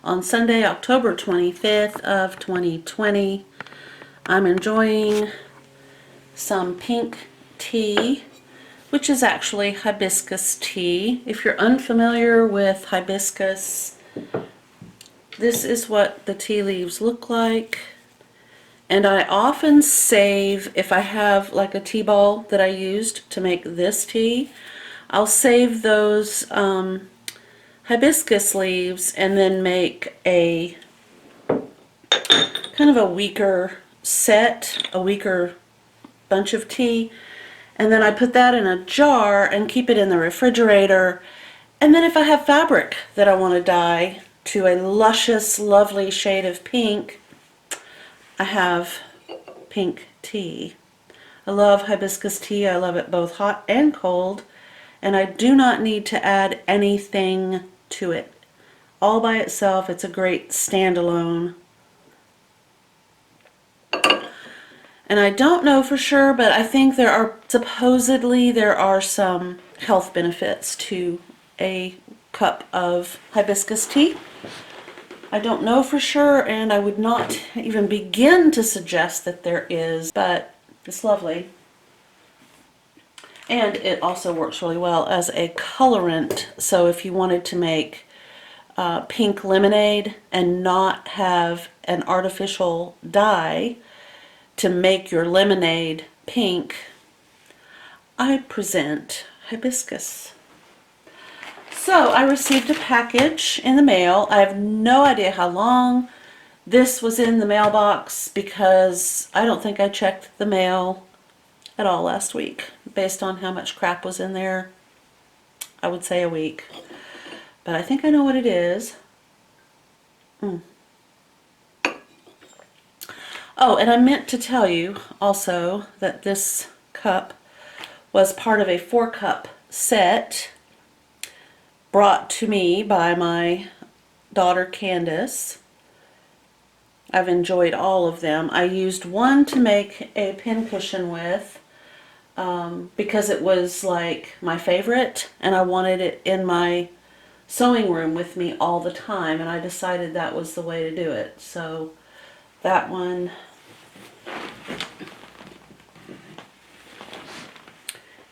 on Sunday, October 25th of 2020. I'm enjoying some pink tea, which is actually hibiscus tea. If you're unfamiliar with hibiscus, this is what the tea leaves look like. And I often save, if I have like a tea ball that I used to make this tea, I'll save those hibiscus leaves and then make a kind of a weaker set, a weaker bunch of tea, and then I put that in a jar and keep it in the refrigerator. And then if I have fabric that I want to dye to a luscious, lovely shade of pink, I have pink tea. I love hibiscus tea. I love it both hot and cold, and I do not need to add anything to it. All by itself, it's a great standalone. And I don't know for sure, but I think supposedly there are some health benefits to a cup of hibiscus tea. I don't know for sure, and I would not even begin to suggest that there is, but it's lovely. And it also works really well as a colorant, so if you wanted to make pink lemonade and not have an artificial dye to make your lemonade pink, I present hibiscus. So I received a package in the mail. I have no idea how long this was in the mailbox because I don't think I checked the mail at all last week. Based on how much crap was in there, I would say a week. But I think I know what it is. Oh, and I meant to tell you also that this cup was part of a 4-cup set brought to me by my daughter Candace. I've enjoyed all of them. I used one to make a pincushion with because it was like my favorite, and I wanted it in my sewing room with me all the time, and I decided that was the way to do it. So that one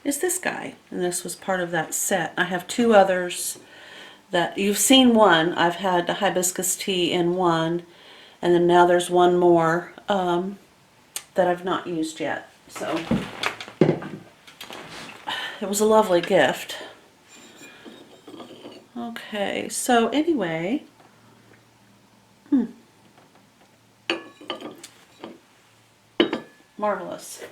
is this guy, and this was part of that set. I have 2 others that you've seen. One, I've had the hibiscus tea in one, and then now there's one more that I've not used yet. So it was a lovely gift. Okay, so anyway, marvelous.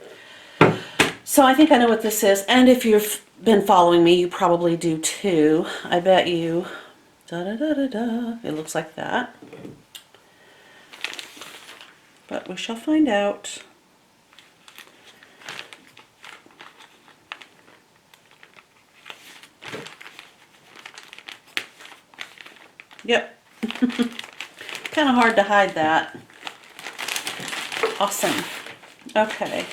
So I think I know what this is, and if you've been following me, you probably do too. I bet you. It looks like that. But we shall find out. Yep. Kind of hard to hide that. Awesome. Okay.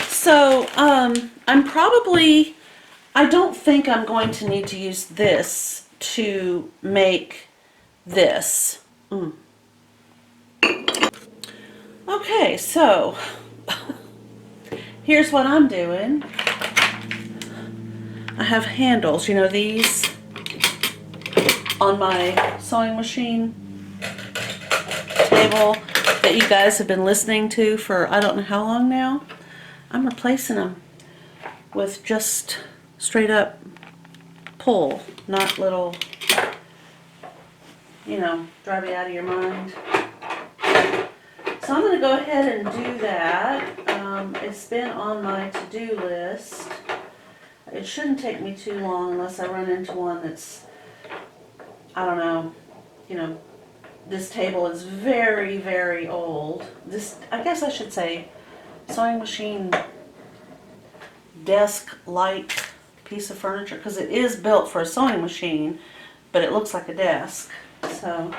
So, I don't think I'm going to need to use this to make this. Okay, so here's what I'm doing. I have handles, you know, these on my sewing machine table that you guys have been listening to for I don't know how long now. I'm replacing them with just straight up pull, not little, you know, drive you out of your mind. So I'm going to go ahead and do that. It's been on my to-do list. It shouldn't take me too long unless I run into one that's, I don't know, you know, this table is very, very old. This, I guess I should say, sewing machine desk light piece of furniture, because it is built for a sewing machine, but it looks like a desk. So,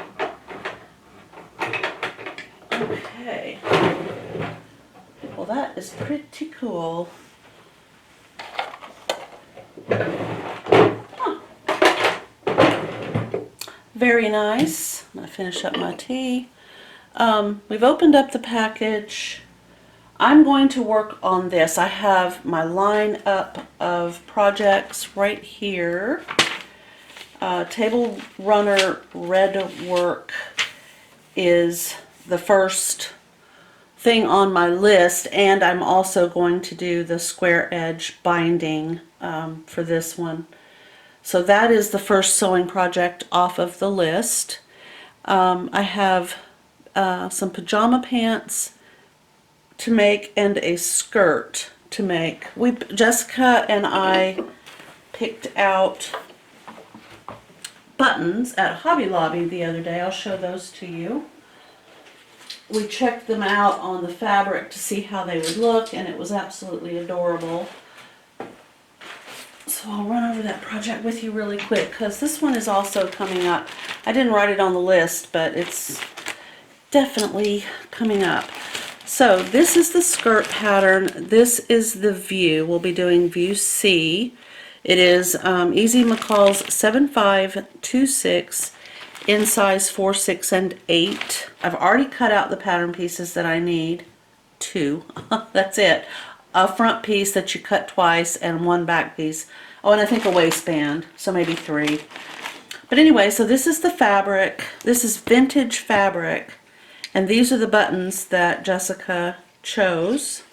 okay. Well, that is pretty cool. Huh. Very nice. I'm going to finish up my tea. We've opened up the package. I'm going to work on this. I have my line up of projects right here. Table runner red work is the first thing on my list, and I'm also going to do the square edge binding for this one. So that is the first sewing project off of the list. I have some pajama pants to make and a skirt to make. Jessica and I picked out buttons at Hobby Lobby the other day. I'll show those to you. We checked them out on the fabric to see how they would look, and it was absolutely adorable. So I'll run over that project with you really quick because this one is also coming up. I didn't write it on the list, but it's definitely coming up. So this is the skirt pattern. This is the view. We'll be doing view C. It is Easy McCall's 7526 in size 4, 6, and 8. I've already cut out the pattern pieces that I need. 2. That's it. A front piece that you cut twice and one back piece. Oh, and I think a waistband, so maybe 3. But anyway, so this is the fabric. This is vintage fabric. And these are the buttons that Jessica chose.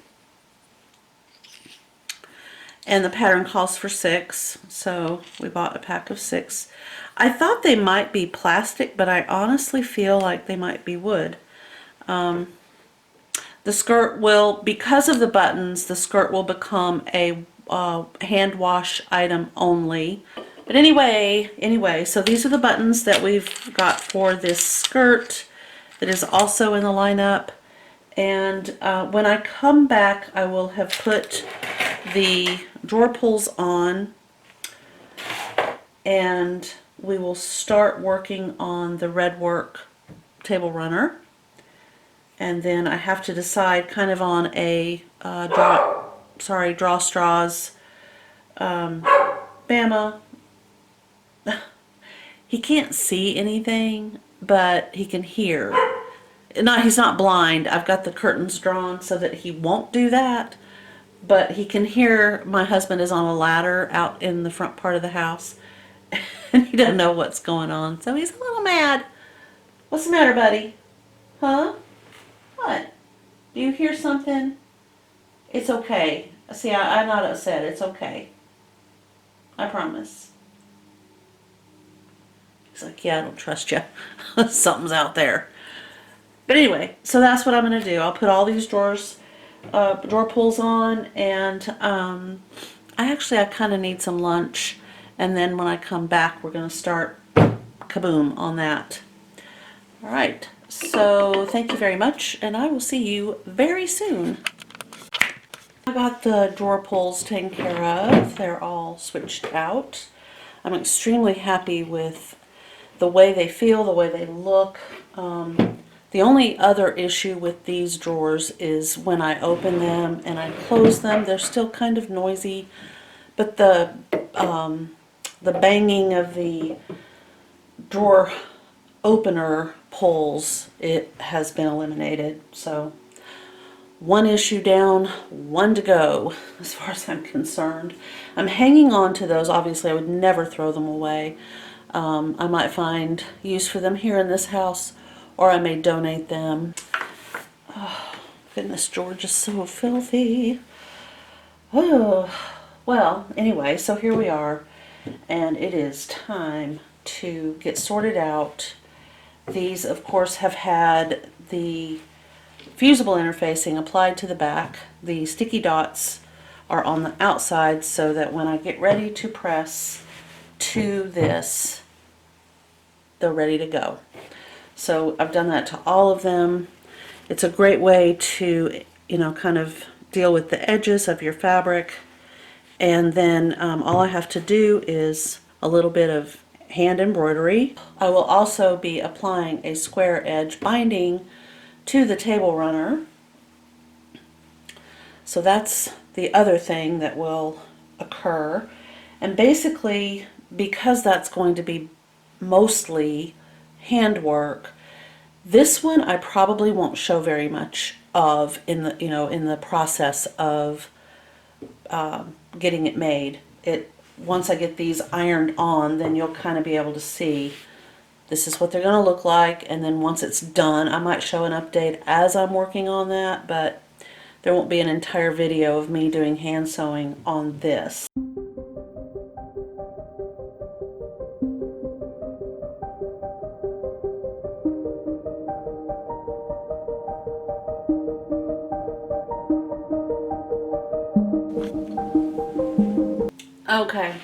And the pattern calls for 6, so we bought a pack of 6. I thought they might be plastic, but I honestly feel like they might be wood. The skirt will, because of the buttons, the skirt will become a hand wash item only. But anyway, so these are the buttons that we've got for this skirt that is also in the lineup. And when I come back, I will have put the drawer pulls on, and we will start working on the red work table runner. And then I have to decide kind of on a draw straws. Bama, he can't see anything, but he can hear. He's not blind. I've got the curtains drawn so that he won't do that, but he can hear my husband is on a ladder out in the front part of the house, and he doesn't know what's going on, so he's a little mad. What's the matter, buddy? Huh? What? Do you hear something? It's okay. See, I'm not upset. It's okay. I promise. He's like, yeah, I don't trust you. Something's out there. But anyway, so that's what I'm going to do. I'll put all these drawer pulls on, and I kind of need some lunch, and then when I come back, we're going to start kaboom on that. All right, so thank you very much, and I will see you very soon. I got the drawer pulls taken care of. They're all switched out. I'm extremely happy with the way they feel, the way they look. The only other issue with these drawers is when I open them and I close them, they're still kind of noisy, but the banging of the drawer opener pulls, it has been eliminated. So one issue down, one to go as far as I'm concerned. I'm hanging on to those. Obviously I would never throw them away. I might find use for them here in this house, or I may donate them. Oh, goodness, George is so filthy. Oh, well, anyway, so here we are, and it is time to get sorted out. These, of course, have had the fusible interfacing applied to the back. The sticky dots are on the outside so that when I get ready to press to this, they're ready to go. So I've done that to all of them. It's a great way to, kind of deal with the edges of your fabric. And then all I have to do is a little bit of hand embroidery. I will also be applying a square edge binding to the table runner. So that's the other thing that will occur. And basically, because that's going to be mostly handwork. This one I probably won't show very much of in the, in the process of getting it made. Once I get these ironed on, then you'll kind of be able to see this is what they're going to look like, and then once it's done, I might show an update as I'm working on that, but there won't be an entire video of me doing hand sewing on this. Okay,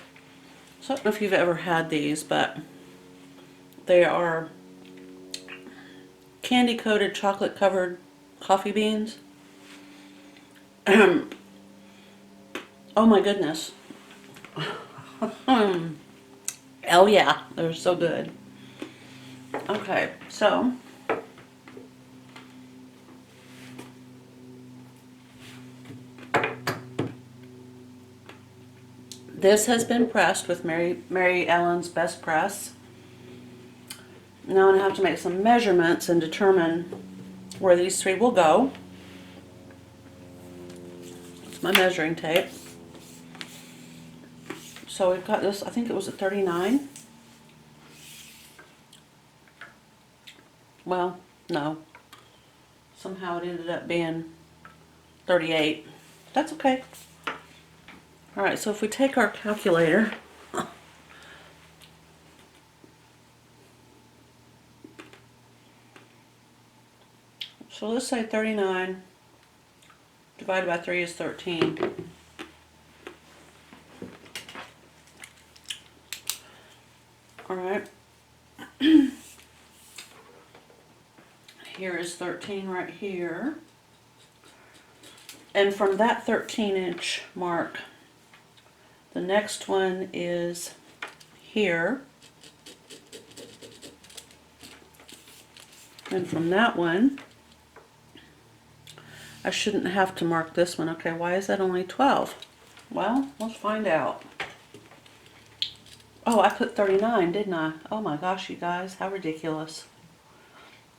so I don't know if you've ever had these, but they are candy coated chocolate covered coffee beans. Oh my goodness. Oh yeah, they're so good. Okay, so this has been pressed with Mary Ellen's Best Press. Now I'm going to have to make some measurements and determine where these three will go. It's my measuring tape. So we've got this, I think it was a 39. Well, no. Somehow it ended up being 38. That's okay. Alright, so if we take our calculator, so let's say 39 divided by 3 is 13. Alright. Here is 13 right here. And from that 13-inch mark, the next one is here. And from that one, I shouldn't have to mark this one. Okay, why is that only 12? Well, let's find out. Oh, I put 39, didn't I? Oh my gosh, you guys, how ridiculous.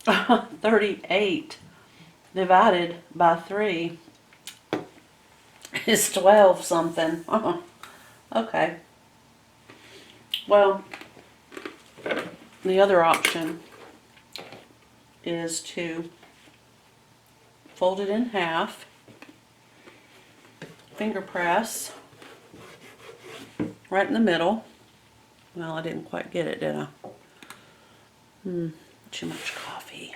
38 divided by 3 is 12 something. Okay. Well, the other option is to fold it in half, finger press right in the middle. Well, I didn't quite get it, did I? Too much coffee.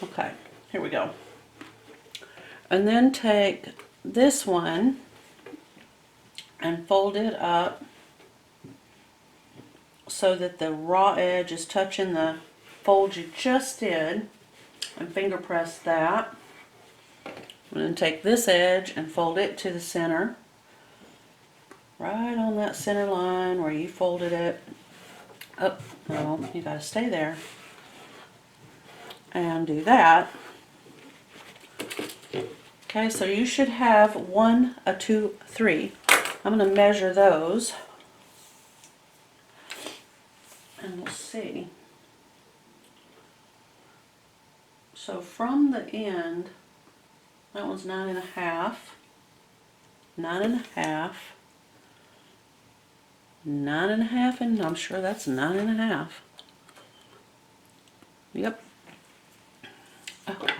Okay, here we go. And then take this one and fold it up so that the raw edge is touching the fold you just did, and finger press that. And then take this edge and fold it to the center, right on that center line where you folded it. Oh, no, you gotta stay there. And do that. Okay, so you should have 1, 2, 3. I'm going to measure those. And we'll see. So from the end, that one's 9.5, 9.5, 9.5, and I'm sure that's 9.5. Yep. Okay.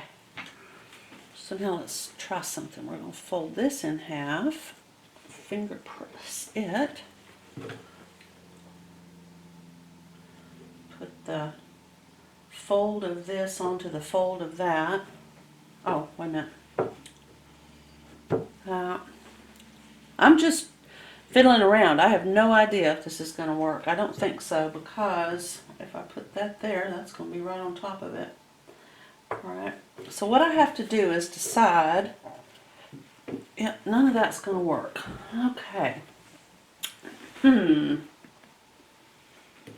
So now let's try something. We're going to fold this in half, finger press it, put the fold of this onto the fold of that. Oh, wait a minute. I'm just fiddling around. I have no idea if this is going to work. I don't think so, because if I put that there, that's going to be right on top of it. Alright, so what I have to do is decide. Yeah, none of that's going to work. Okay.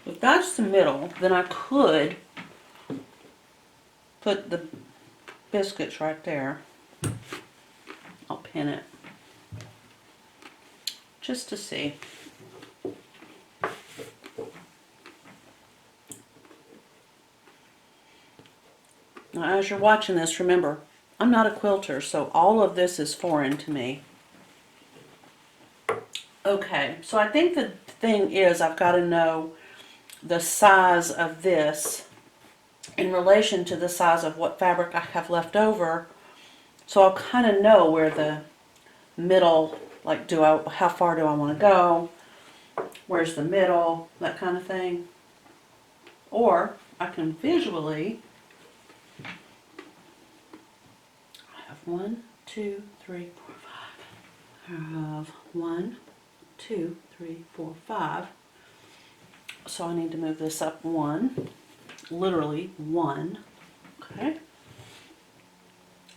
If that's the middle, then I could put the biscuits right there. I'll pin it just to see. Now, as you're watching this, remember, I'm not a quilter, so all of this is foreign to me. Okay, so I think the thing is I've got to know the size of this in relation to the size of what fabric I have left over, so I'll kind of know where the middle, like how far do I want to go, where's the middle, that kind of thing. Or I can visually have 1, 2, 3, 4, 5. I have 1, 2, 3, 4, 5. So I need to move this up 1, literally 1. Okay.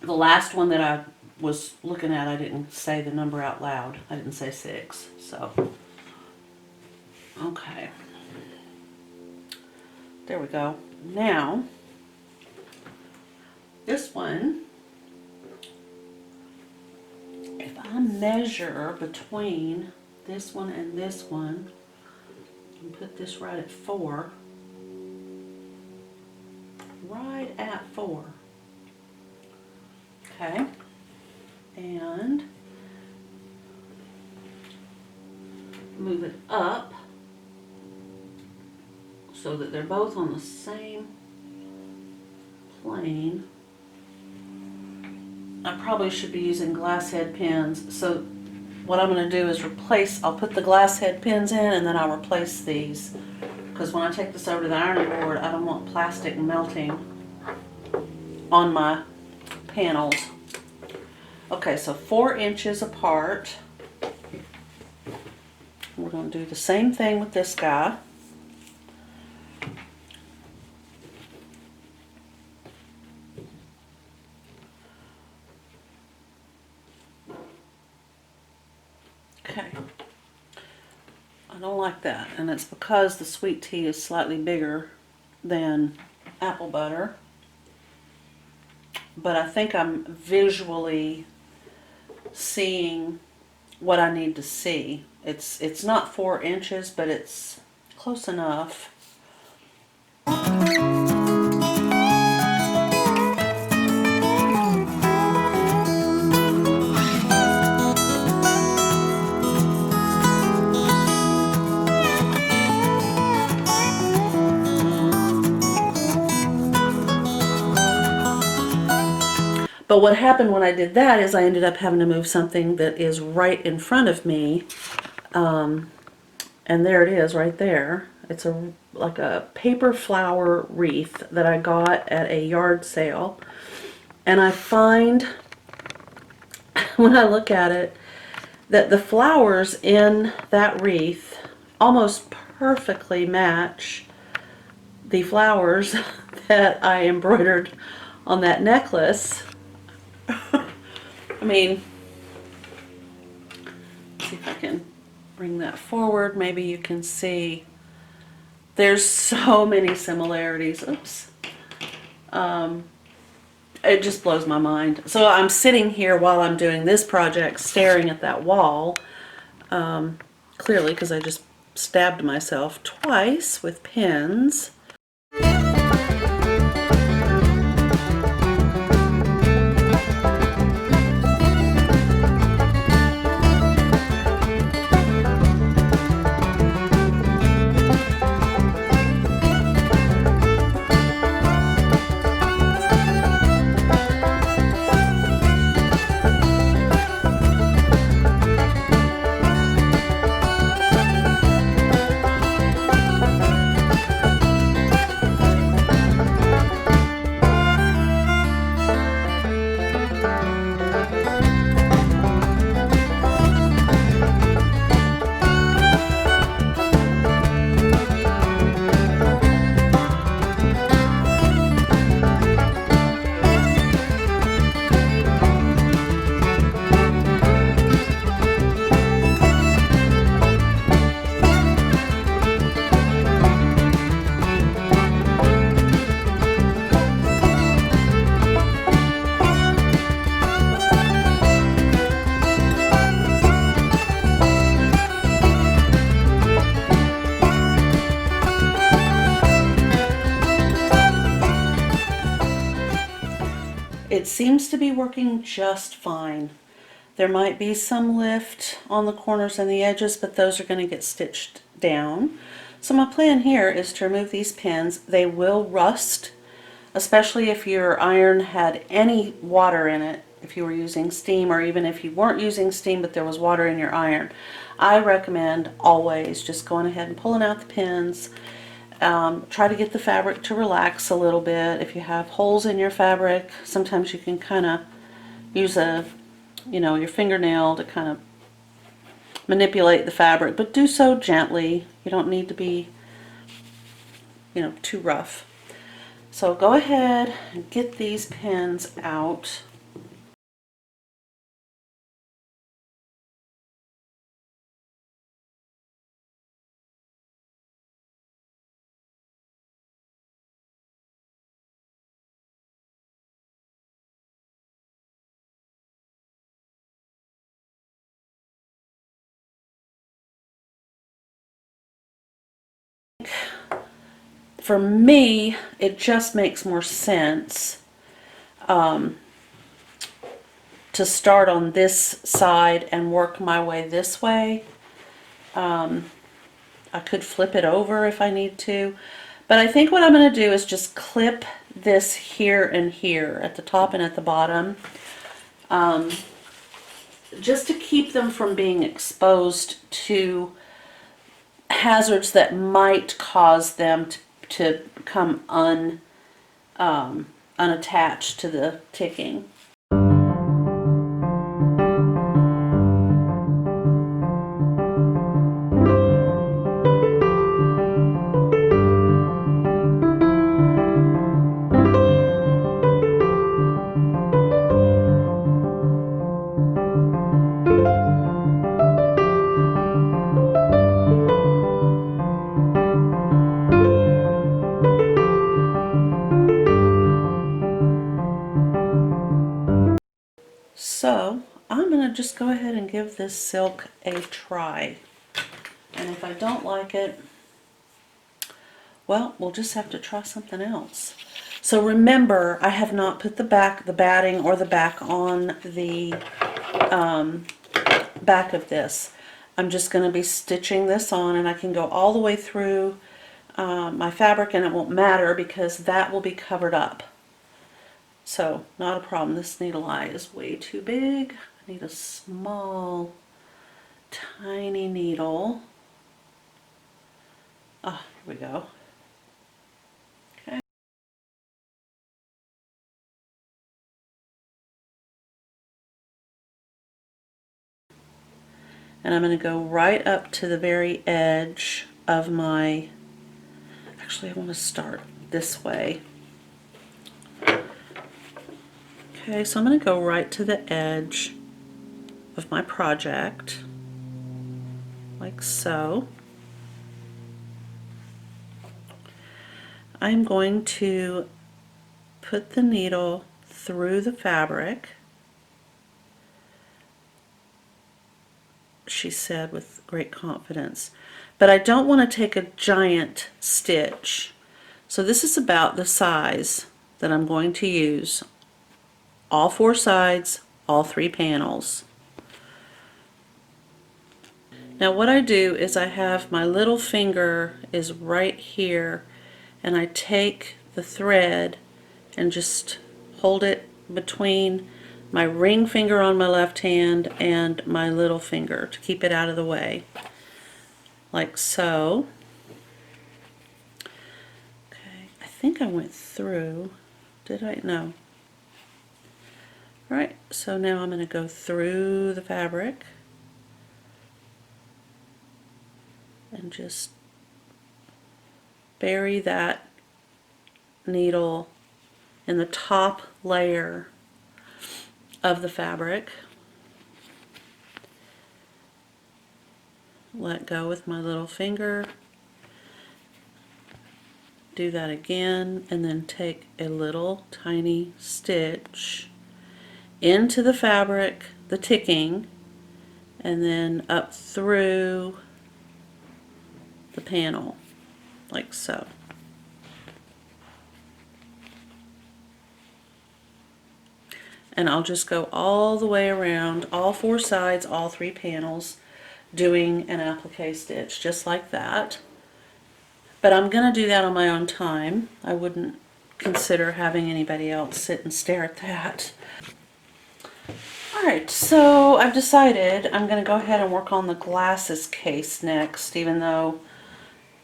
The last one that I was looking at, I didn't say the number out loud. I didn't say 6. So, okay. There we go. Now, this one, if I measure between this one and this one, and put this right at 4, right at 4. Okay, and move it up so that they're both on the same plane. I probably should be using glass head pins, so what I'm going to do is I'll put the glass head pins in and then I'll replace these, because when I take this over to the ironing board, I don't want plastic melting on my panels. Okay, so 4 inches apart. We're going to do the same thing with this guy. Okay. I don't like that, and it's because the sweet tea is slightly bigger than apple butter. But I think I'm visually seeing what I need to see. It's not 4 inches, but it's close enough. But what happened when I did that is I ended up having to move something that is right in front of me. And there it is right there. It's like a paper flower wreath that I got at a yard sale. And I find, when I look at it, that the flowers in that wreath almost perfectly match the flowers that I embroidered on that necklace. I mean, let's see if I can bring that forward. Maybe you can see there's so many similarities. Oops. It just blows my mind. So I'm sitting here while I'm doing this project staring at that wall, clearly because I just stabbed myself twice with pins. it seems to be working just fine. There might be some lift on the corners and the edges, but those are going to get stitched down. So my plan here is to remove these pins. They will rust, especially if your iron had any water in it, if you were using steam, or even if you weren't using steam but there was water in your iron. I recommend always just going ahead and pulling out the pins. Try to get the fabric to relax a little bit. If you have holes in your fabric, sometimes you can kind of use your fingernail to kind of manipulate the fabric, but do so gently. You don't need to be, too rough. So go ahead and get these pins out. For me, it just makes more sense to start on this side and work my way this way. I could flip it over if I need to, but I think what I'm going to do is just clip this here and here at the top and at the bottom, just to keep them from being exposed to hazards that might cause them to become unattached to the ticking. So I'm going to just go ahead and give this silk a try. And if I don't like it, well, we'll just have to try something else. So remember, I have not put the batting or the back on the back of this. I'm just going to be stitching this on, and I can go all the way through my fabric and it won't matter because that will be covered up. So not a problem. This needle eye is way too big. I need a small, tiny needle. Ah, here we go. Okay. And I'm going to go right up to the very edge of my, actually I want to start this way. Okay, so I'm going to go right to the edge of my project, like so. I'm going to put the needle through the fabric, she said with great confidence. But I don't want to take a giant stitch. So this is about the size that I'm going to use. All four sides, all three panels. Now what I do is I have my little finger is right here, and I take the thread and just hold it between my ring finger on my left hand and my little finger to keep it out of the way, like so. Okay, I think I went through, did I? No. Alright, so now I'm going to go through the fabric and just bury that needle in the top layer of the fabric. Let go with my little finger. Do that again, and then take a little tiny stitch into the fabric, the ticking, and then up through the panel, like so. and I'll just go all the way around, all four sides, all three panels, doing an applique stitch, just like that. But I'm going to do that on my own time. I wouldn't consider having anybody else sit and stare at that. Alright, so I've decided I'm going to go ahead and work on the glasses case next, even though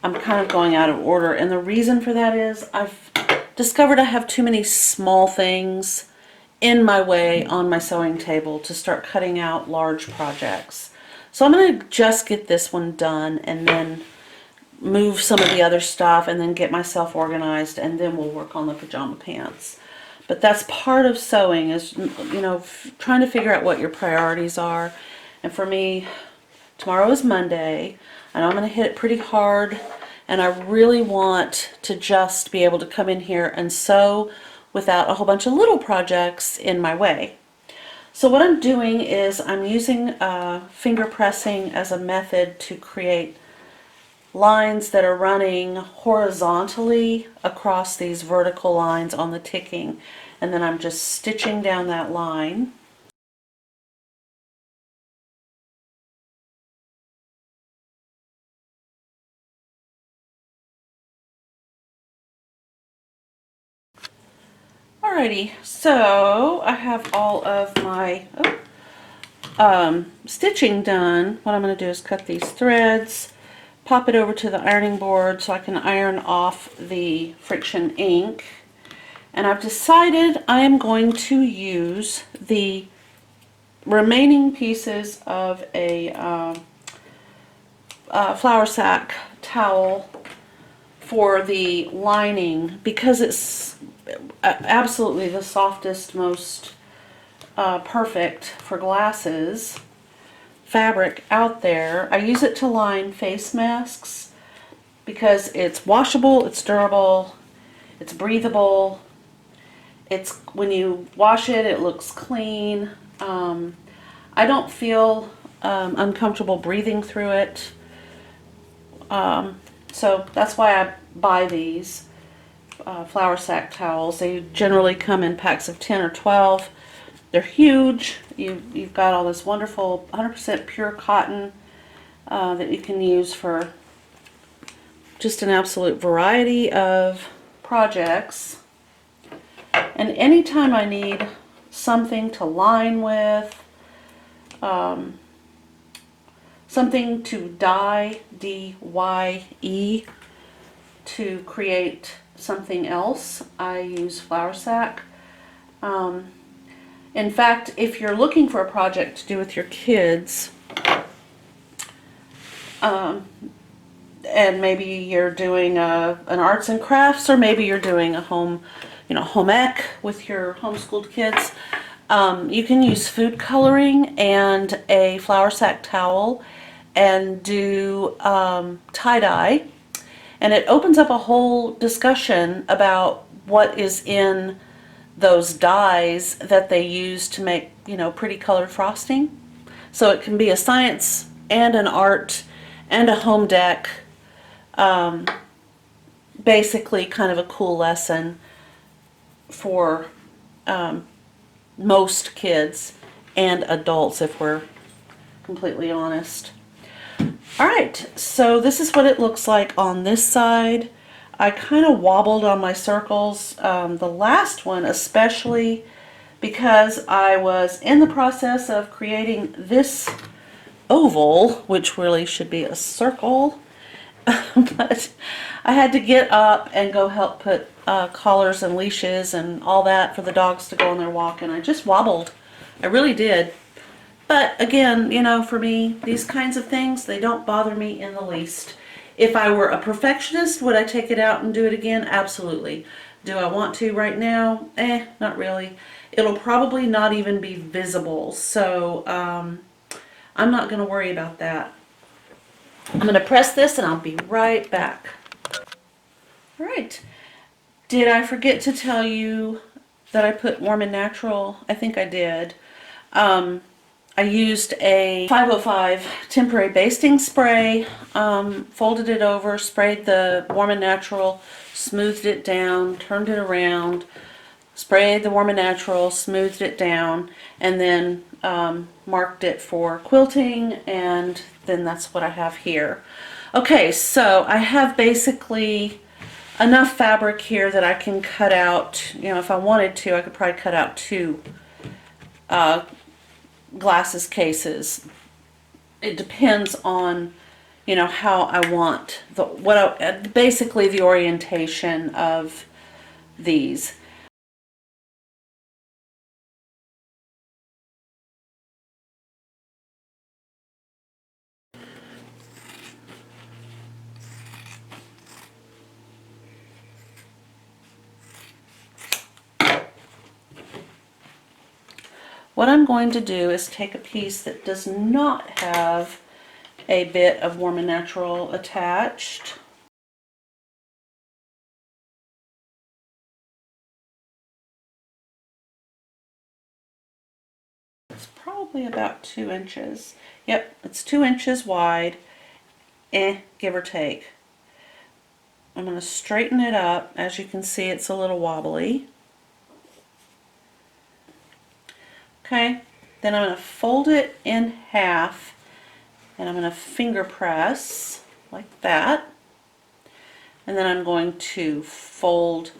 I'm kind of going out of order. And the reason for that is I've discovered I have too many small things in my way on my sewing table to start cutting out large projects. So I'm going to just get this one done and then move some of the other stuff and then get myself organized, and then we'll work on the pajama pants. But that's part of sewing, is, you know, trying to figure out what your priorities are. And for me, tomorrow is Monday, and I'm going to hit it pretty hard, and I really want to just be able to come in here and sew without a whole bunch of little projects in my way. So what I'm doing is I'm using finger pressing as a method to create lines that are running horizontally across these vertical lines on the ticking, and then I'm just stitching down that line. Alrighty, so I have all of my stitching done. What I'm going to do is cut these threads, pop it over to the ironing board so I can iron off the friction ink. And I've decided I am going to use the remaining pieces of a flour sack towel for the lining, because it's absolutely the softest, most perfect for glasses fabric out there. I use it to line face masks because it's washable, it's durable, it's breathable. It's, when you wash it, it looks clean. I don't feel uncomfortable breathing through it. So that's why I buy these flour sack towels. They generally come in packs of 10 or 12. They're huge. You've got all this wonderful 100% pure cotton that you can use for just an absolute variety of projects. And anytime I need something to line with, something to dye, D-Y-E, to create something else, I use flour sack. In fact, if you're looking for a project to do with your kids, and maybe you're doing an arts and crafts, or maybe you're doing a home ec with your homeschooled kids, you can use food coloring and a flour sack towel and do tie-dye, and it opens up a whole discussion about what is in those dyes that they use to make, pretty colored frosting. So it can be a science and an art and a home dec, basically kind of a cool lesson for most kids and adults, if we're completely honest. Alright, so this is what it looks like on this side. I kind of wobbled on my circles, the last one especially, because I was in the process of creating this oval, which really should be a circle, but I had to get up and go help put collars and leashes and all that for the dogs to go on their walk, and I just wobbled. I really did. But again, for me, these kinds of things, they don't bother me in the least. If I were a perfectionist, would I take it out and do it again? Absolutely. Do I want to right now? Not really. It'll probably not even be visible, so I'm not going to worry about that. I'm going to press this and I'll be right back. All right. Did I forget to tell you that I put Warm and Natural? I think I did. I used a 505 temporary basting spray, folded it over, sprayed the Warm and Natural, smoothed it down, turned it around, sprayed the Warm and Natural, smoothed it down, and then marked it for quilting, and then that's what I have here. Okay, so I have basically enough fabric here that I can cut out, you know, if I wanted to, I could probably cut out 2 glasses cases. It depends on, you know, how I want basically the orientation of these. What I'm going to do is take a piece that does not have a bit of Warm and Natural attached. It's probably about 2 inches. Yep, it's 2 inches wide, give or take. I'm going to straighten it up. As you can see, it's a little wobbly. Okay, then I'm going to fold it in half, and I'm going to finger press like that. And then I'm going to fold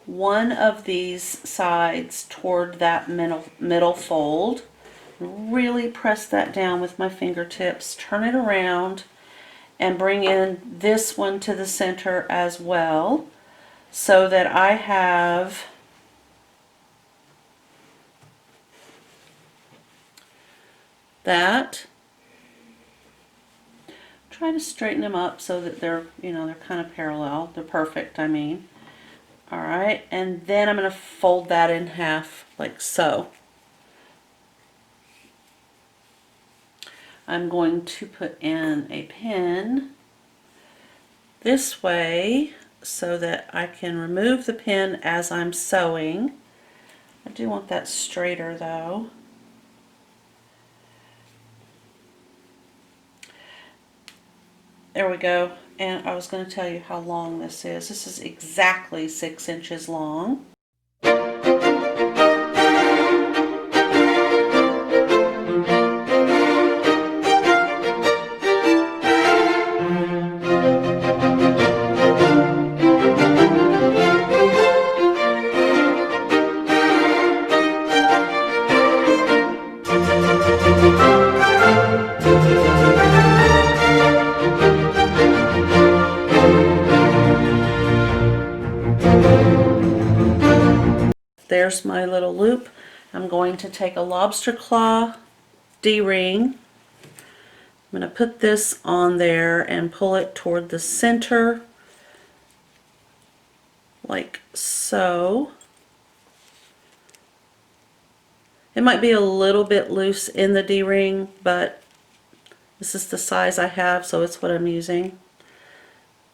one of these sides toward that middle fold. Really press that down with my fingertips, turn it around, and bring in this one to the center as well, so that I have that. Try to straighten them up so that they're, you know, they're kind of parallel. They're perfect, I mean. Alright, and then I'm going to fold that in half like so. I'm going to put in a pin this way so that I can remove the pin as I'm sewing. I do want that straighter though. There we go. And I was going to tell you how long this is. This is exactly 6 inches long. There's my little loop. I'm going to take a lobster claw D-ring. I'm going to put this on there and pull it toward the center like so. It might be a little bit loose in the D-ring, but this is the size I have, so it's what I'm using.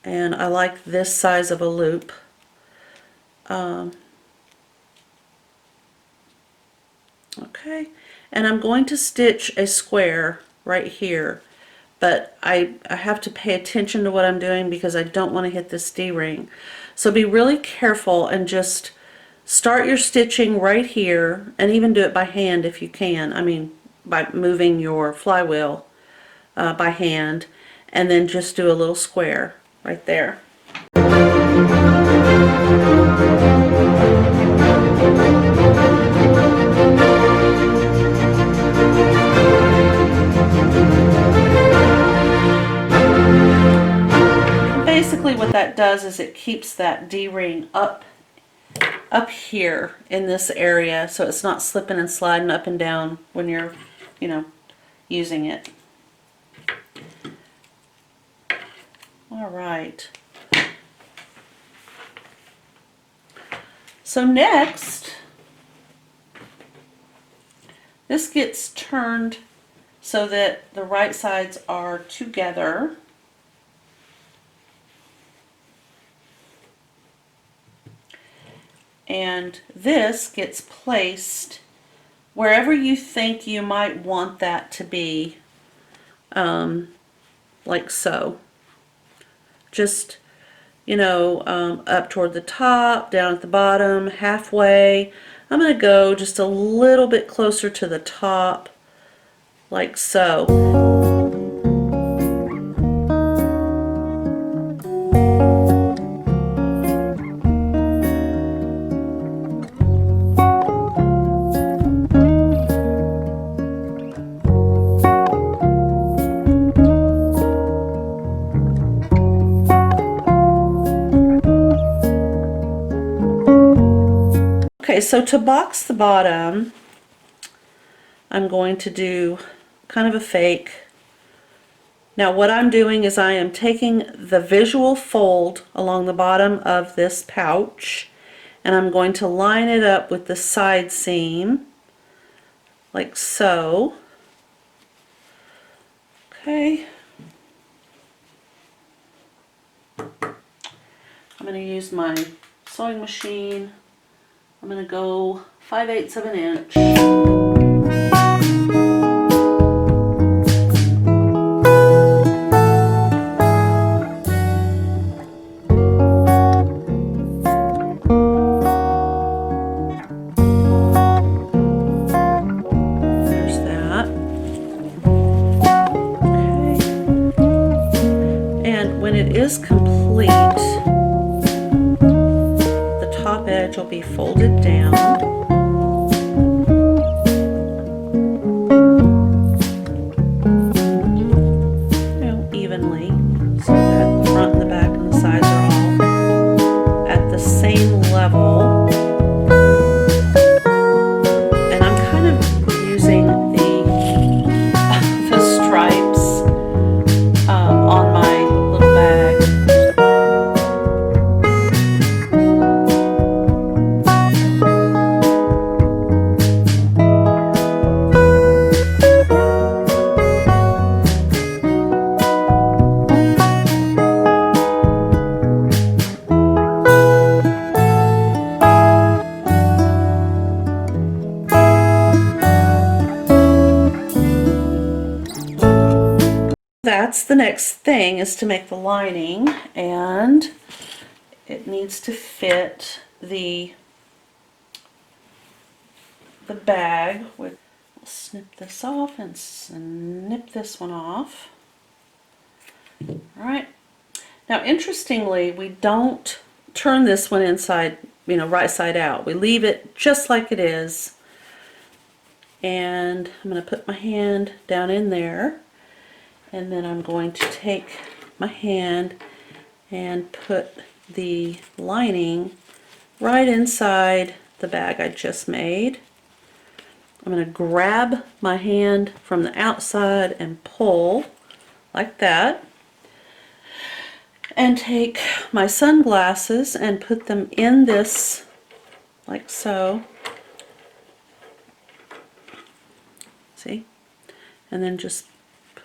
And I like this size of a loop. Okay, and I'm going to stitch a square right here, but I have to pay attention to what I'm doing because I don't want to hit this D-ring. So be really careful and just start your stitching right here, and even do it by hand if you can. I mean, by moving your flywheel by hand, and then just do a little square right there. Basically what that does is it keeps that D-ring up here in this area, so it's not slipping and sliding up and down when you're, you know, using it. All right. So next, this gets turned so that the right sides are together. And this gets placed wherever you think you might want that to be, like so. Just, you know, up toward the top, down at the bottom, halfway. I'm going to go just a little bit closer to the top, like so. Okay, so to box the bottom, I'm going to do kind of a fake. Now what I'm doing is I am taking the visual fold along the bottom of this pouch and I'm going to line it up with the side seam, like so. Okay. I'm going to use my sewing machine. I'm going to go 5/8 of an inch. There's that. Okay. And when it is complete, the top edge will be folded down. Evenly, so that the front and the back and the sides are all at the same level. And I'm kind of using the stripes on my little bag. That's the next thing, is to make the lining, and it needs to fit the bag. We'll snip this off and snip this one off. Alright, now interestingly, we don't turn this one inside, you know, right side out. We leave it just like it is, and I'm going to put my hand down in there. And then I'm going to take my hand and put the lining right inside the bag I just made. I'm going to grab my hand from the outside and pull like that. And take my sunglasses and put them in this like so. See? And then just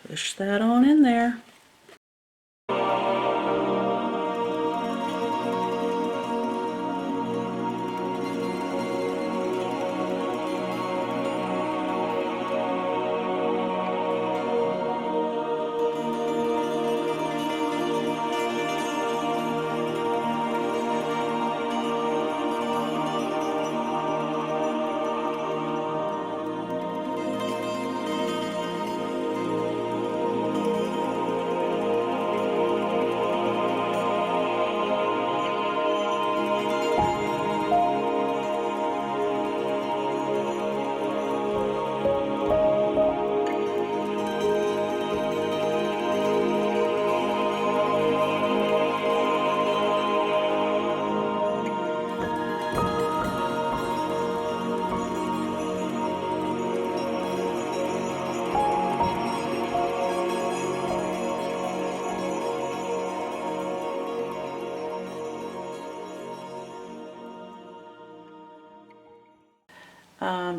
push that on in there.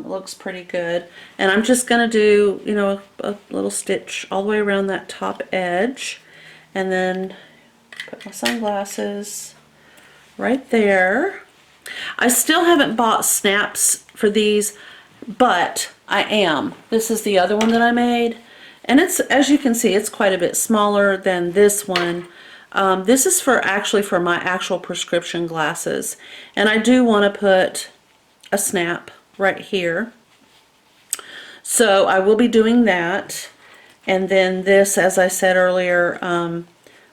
Looks pretty good, and I'm just going to do, you know, a little stitch all the way around that top edge, and then put my sunglasses right there. I still haven't bought snaps for these, but I am. This is the other one that I made, and it's, as you can see, it's quite a bit smaller than this one. This is actually for my actual prescription glasses, and I do want to put a snap right here. So I will be doing that, and then this, as I said earlier,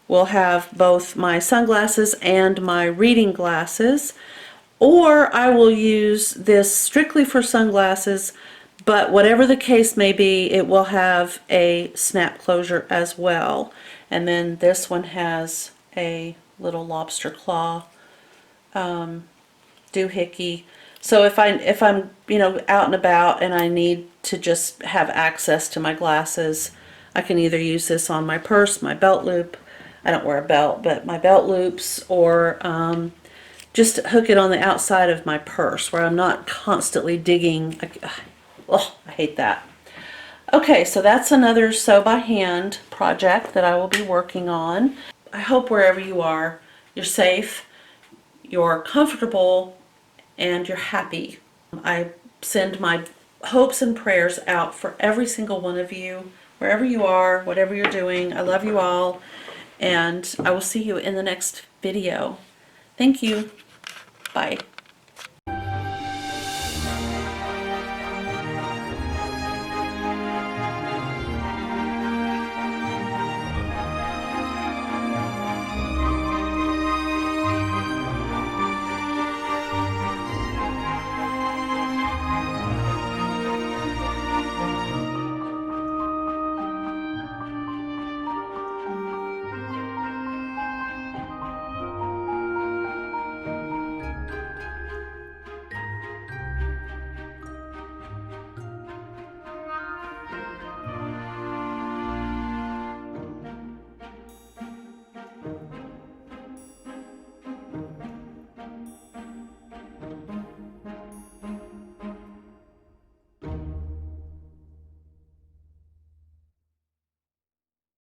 will have both my sunglasses and my reading glasses, or I will use this strictly for sunglasses, but whatever the case may be, it will have a snap closure as well. And then this one has a little lobster claw doohickey. So if I'm out and about and I need to just have access to my glasses, I can either use this on my purse, my belt loop. I don't wear a belt, but my belt loops, or just hook it on the outside of my purse where I'm not constantly digging. Oh, I hate that. Okay, so that's another sew by hand project that I will be working on. I hope wherever you are, you're safe, you're comfortable, and you're happy. I send my hopes and prayers out for every single one of you, wherever you are, whatever you're doing. I love you all, and I will see you in the next video. Thank you. Bye.